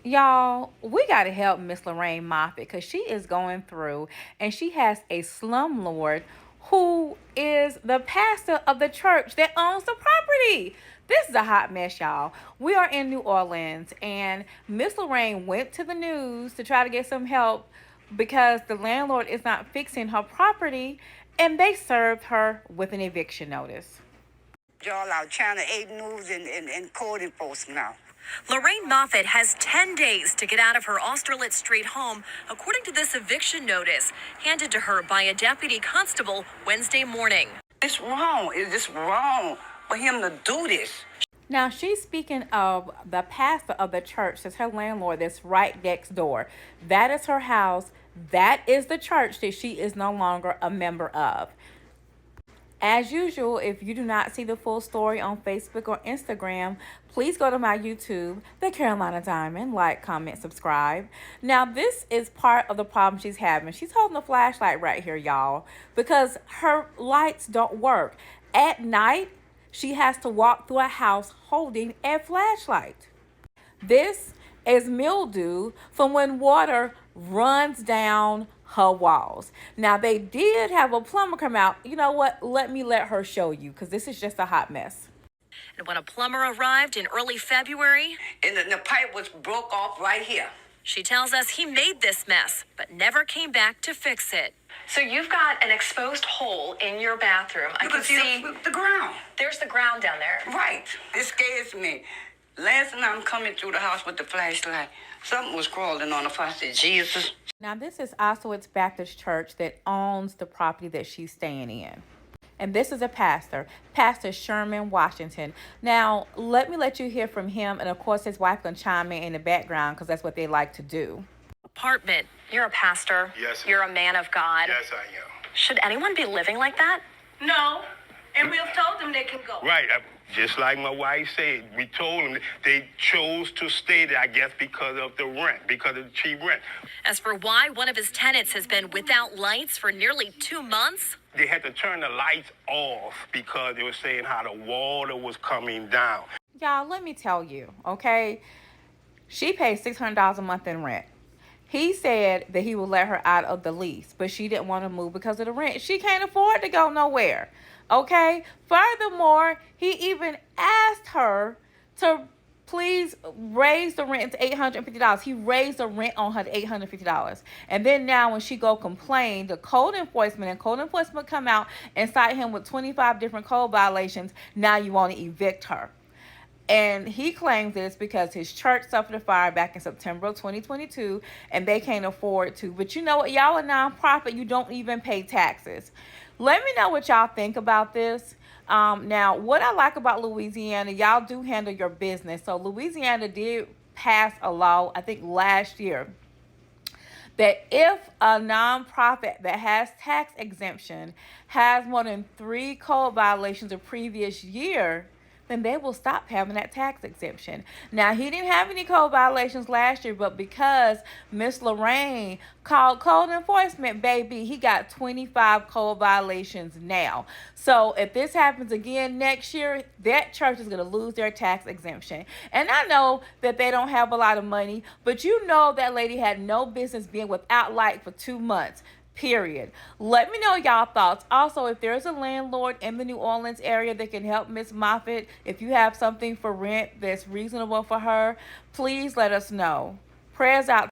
Y'all, we got to help Miss Lorraine Moffat because she is going through and she has a slumlord who is the pastor of the church that owns the property. This is a hot mess, y'all. We are in New Orleans and Miss Lorraine went to the news to try to get some help because the landlord is not fixing her property and they served her with an eviction notice. Y'all out Channel 8 News and code enforcement now. Lorraine Moffat has 10 days to get out of her Austerlitz Street home, according to this eviction notice handed to her by a deputy constable Wednesday morning. It's wrong. It's just wrong for him to do this. Now, she's speaking of the pastor of the church that's her landlord that's right next door. That is her house. That is the church that she is no longer a member of. As usual, if you do not see the full story on Facebook or Instagram, please go to my YouTube, The Carolina Diamond, like, comment, subscribe. Now, this is part of the problem she's having. She's holding a flashlight right here, y'all, because her lights don't work. At night, she has to walk through a house holding a flashlight. This is mildew from when water runs down her walls. Now, they did have a plumber come out. You know what? Let her show you because this is just a hot mess. And when a plumber arrived in early February, And the pipe was broke off right here. she tells us he made this mess, but never came back to fix it. So you've got an exposed hole in your bathroom. I You can see the ground. there's the ground down there. Right. It scares me. Last time I'm coming through the house with the flashlight, something was crawling on the floor. I said, Jesus. Now, this is Austerlitz Baptist Church that owns the property that she's staying in. And this is a pastor, Pastor Sherman Washington. Now, let you hear from him. And, of course, his wife can chime in the background because that's what they like to do. Apartment. You're a pastor. Yes, sir. You're a man of God. Yes, I am. Should anyone be living like that? No, and we have told them they can go. Right. Just like my wife said, we told them they chose to stay there, I guess, because of the rent, because of the cheap rent. As for why one of his tenants has been without lights for nearly 2 months, They had to turn the lights off because they were saying how the water was coming down. Y'all, let me tell you, okay? She pays $600 a month in rent. He said that he would let her out of the lease, but she didn't want to move because of the rent. She can't afford to go nowhere, okay? Furthermore, he even asked her to please raise the rent to $850. He raised the rent on her to $850. And then now when she go complain, the code enforcement come out and cite him with 25 different code violations. Now you want to evict her. And he claims that it's because his church suffered a fire back in September of 2022 and they can't afford to. But you know what? Y'all a nonprofit. You don't even pay taxes. Let me know what y'all think about this. Now, what I like about Louisiana, y'all do handle your business. So Louisiana did pass a law, I think last year, that if a nonprofit that has tax exemption has more than 3 code violations a previous year, then they will stop having that tax exemption. Now, he didn't have any code violations last year, but because Miss Lorraine called code enforcement, baby, he got 25 code violations now. So if this happens again next year, that church is going to lose their tax exemption. And I know that they don't have a lot of money, but you know that lady had no business being without light for 2 months. Period. Let me know y'all thoughts. Also, if there's a landlord in the New Orleans area that can help Miss Moffat, if you have something for rent that's reasonable for her, please let us know. Prayers out